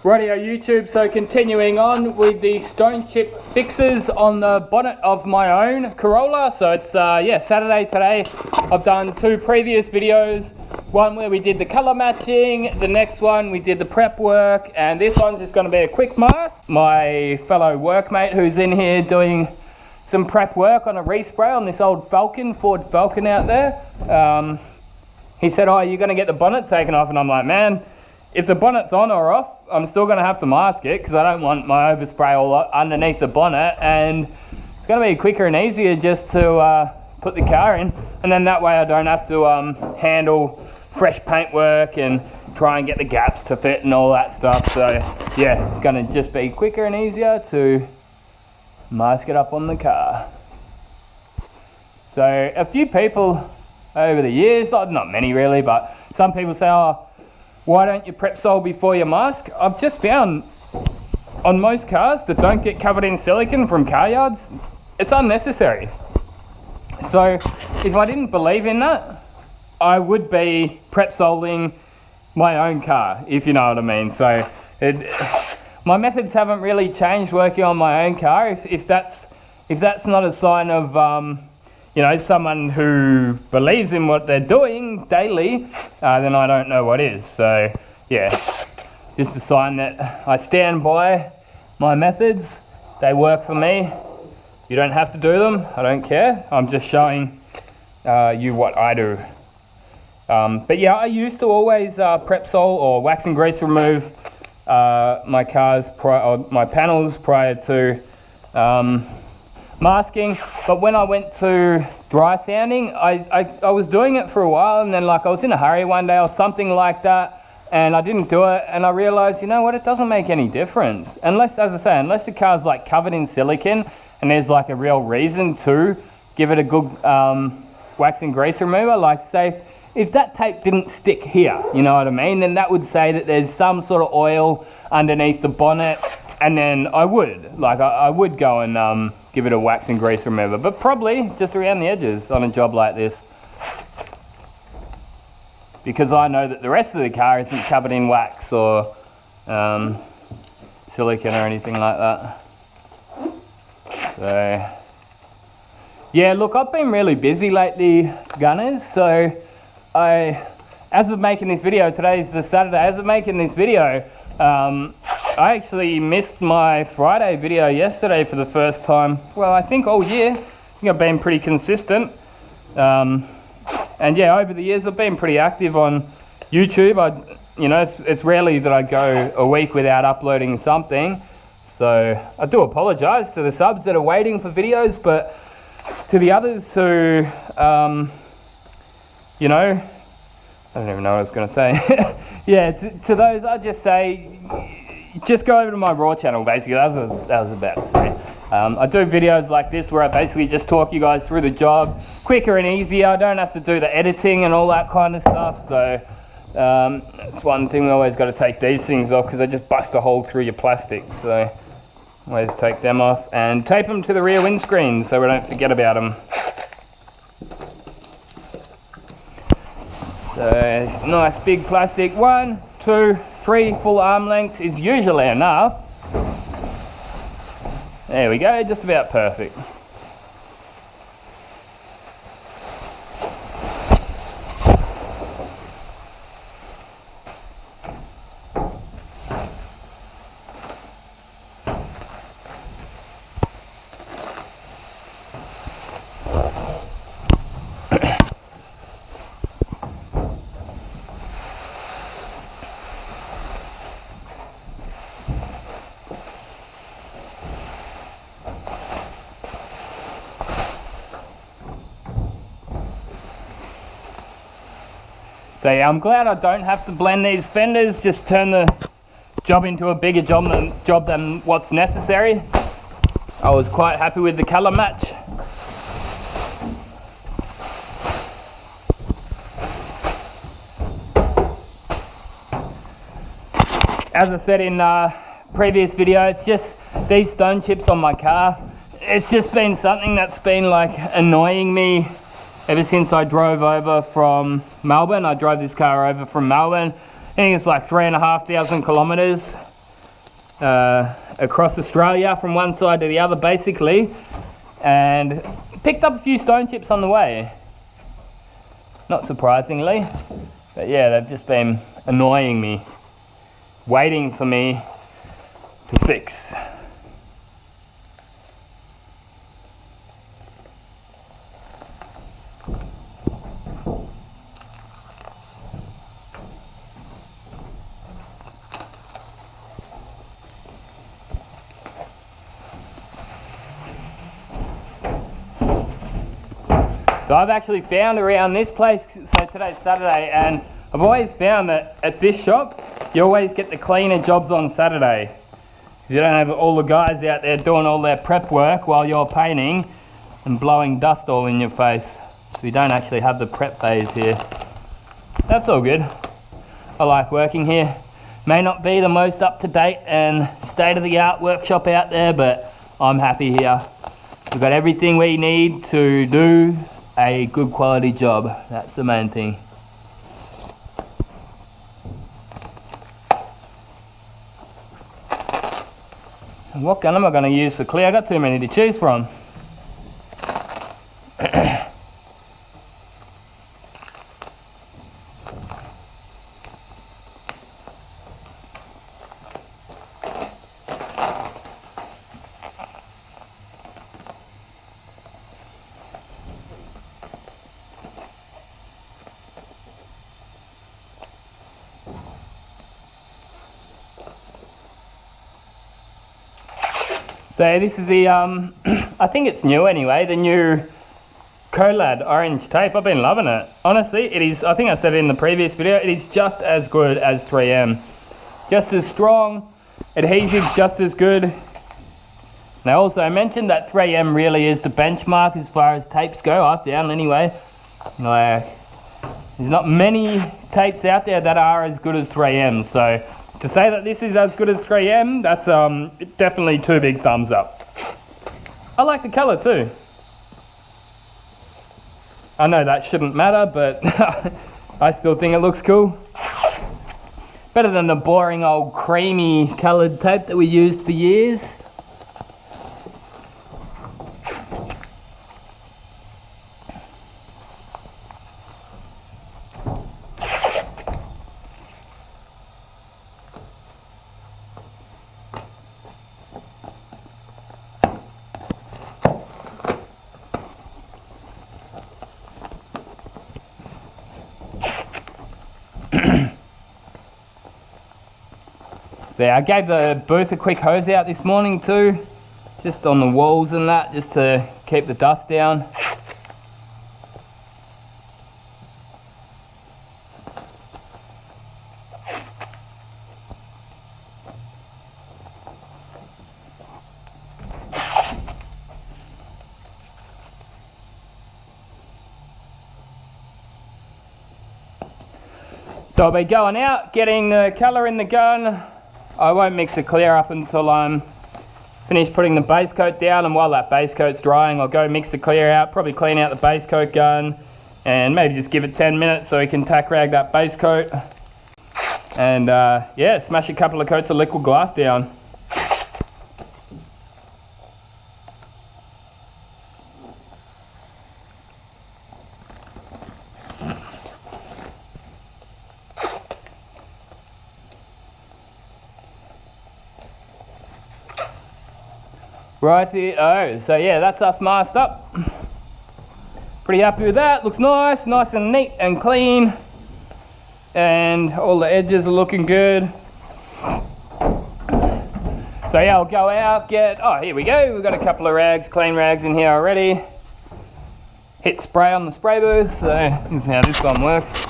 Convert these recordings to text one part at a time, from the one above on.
Rightio YouTube, so continuing on with the stone chip fixes on the bonnet of my own Corolla. So it's yeah, Saturday today. I've done two previous videos. One where we did the color matching, the next one we did the prep work, and this one's just going to be a quick mask. My fellow workmate who's in here doing some prep work on a respray on this old Falcon, Ford Falcon out there. He said, oh, you're going to get the bonnet taken off, and I'm like, man, if the bonnet's on or off, I'm still going to have to mask it because I don't want my overspray all underneath the bonnet, and it's going to be quicker and easier just to put the car in, and then that way I don't have to handle fresh paint work and try and get the gaps to fit and all that stuff. So yeah, it's going to just be quicker and easier to mask it up on the car. So a few people over the years, not many really, but some people say, oh, why don't you prep sole before you mask? I've just found on most cars that don't get covered in silicone from car yards, it's unnecessary. So if I didn't believe in that, I would be prep soling my own car, if you know what I mean. So my methods haven't really changed working on my own car. If that's not a sign of you know, someone who believes in what they're doing daily, then I don't know what is. So yeah, just a sign that I stand by my methods. They work for me. You don't have to do them, I don't care. I'm just showing you what I do. But yeah, I used to always prep sole or wax and grease remove my cars, or my panels prior to masking. But when I went to dry sanding, I was doing it for a while, and then like I was in a hurry one day or something like that, and I didn't do it, and I realized, you know what, it doesn't make any difference unless, as I say, unless the car's like covered in silicone and there's like a real reason to give it a good wax and grease remover. Like say if that tape didn't stick here, you know what I mean, then that would say that there's some sort of oil underneath the bonnet, and then I would go and give it a wax and grease remover, but probably just around the edges on a job like this, because I know that the rest of the car isn't covered in wax or silicone or anything like that. So yeah, look, I've been really busy lately, Gunners, so as of making this video, today's the Saturday, as of making this video, I actually missed my Friday video yesterday for the first time, well, I think all year. I think I've been pretty consistent. And yeah, over the years I've been pretty active on YouTube. You know, it's rarely that I go a week without uploading something. So I do apologize to the subs that are waiting for videos, but to the others who, you know, I don't even know what I was going to say. Yeah, to those, I just say, just go over to my Raw channel, basically. That was about to say. I do videos like this where I basically just talk you guys through the job, quicker and easier. I don't have to do the editing and all that kind of stuff. So that's one thing we always got to take these things off, because they just bust a hole through your plastic. So always take them off and tape them to the rear windscreen so we don't forget about them. So nice big plastic, 1, 2, 3 full arm lengths is usually enough. There we go, just about perfect. So yeah, I'm glad I don't have to blend these fenders, just turn the job into a bigger job than what's necessary. I was quite happy with the color match. As I said in previous video, it's just these stone chips on my car. It's just been something that's been like annoying me ever since I drove over from Melbourne. I drove this car over from Melbourne. I think it's like 3,500 kilometers. across Australia from one side to the other basically, and picked up a few stone chips on the way, not surprisingly, but yeah, they've just been annoying me, waiting for me to fix. So I've actually found around this place, so today's Saturday, and I've always found that at this shop, you always get the cleaner jobs on Saturday. You don't have all the guys out there doing all their prep work while you're painting and blowing dust all in your face. So we don't actually have the prep bays here. That's all good. I like working here. May not be the most up-to-date and state-of-the-art workshop out there, but I'm happy here. We've got everything we need to do a good quality job. That's the main thing. And what gun am I going to use for clear? I got too many to choose from. So this is the, I think it's new anyway, the new Corolla orange tape. I've been loving it. Honestly, it is, I think I said it in the previous video, it is just as good as 3M. Just as strong, adhesive's just as good. And I also mentioned that 3M really is the benchmark as far as tapes go, I found anyway. Like, there's not many tapes out there that are as good as 3M, so to say that this is as good as 3M, that's definitely 2 big thumbs up. I like the colour too. I know that shouldn't matter, but I still think it looks cool. Better than the boring old creamy coloured tape that we used for years. There, I gave the booth a quick hose out this morning too, just on the walls and that, just to keep the dust down. So I'll be going out, getting the colour in the gun. I won't mix the clear up until I'm finished putting the base coat down, and while that base coat's drying, I'll go mix the clear out, probably clean out the base coat gun, and maybe just give it 10 minutes so we can tack rag that base coat. And yeah, smash a couple of coats of liquid glass down. Righty-o, so yeah, that's us masked up. Pretty happy with that, looks nice, nice and neat and clean. And all the edges are looking good. So yeah, I'll go out, get, oh here we go, we've got a couple of rags, clean rags in here already. Hit spray on the spray booth, so this is how this one works.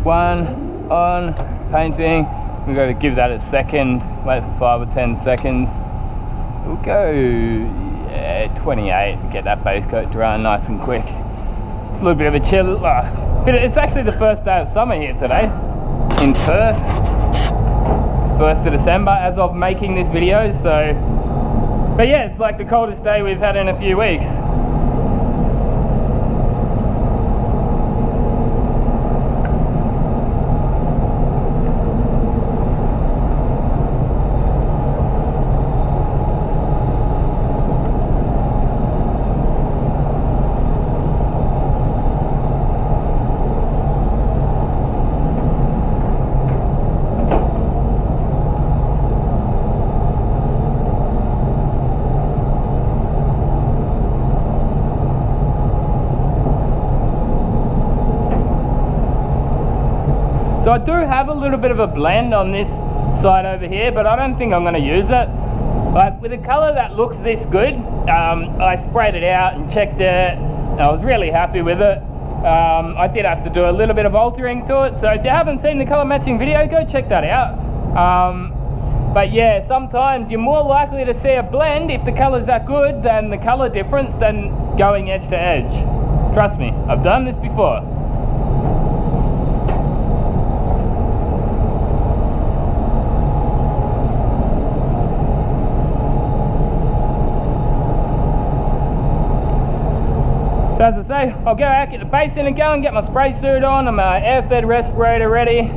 One, on, painting. We've got to give that a second, wait for 5 or 10 seconds. We'll go, yeah, 28, get that base coat drying nice and quick. A little bit of a chill, but it's actually the first day of summer here today in Perth. 1st of December as of making this video, so, but yeah, it's like the coldest day we've had in a few weeks. So I do have a little bit of a blend on this side over here, but I don't think I'm going to use it. But with a colour that looks this good, I sprayed it out and checked it. I was really happy with it. I did have to do a little bit of altering to it, so if you haven't seen the colour matching video, go check that out. But yeah, sometimes you're more likely to see a blend if the colour's that good than the colour difference than going edge to edge. Trust me, I've done this before. So as I say, I'll go out, get the base in and go and get my spray suit on and my air-fed respirator ready.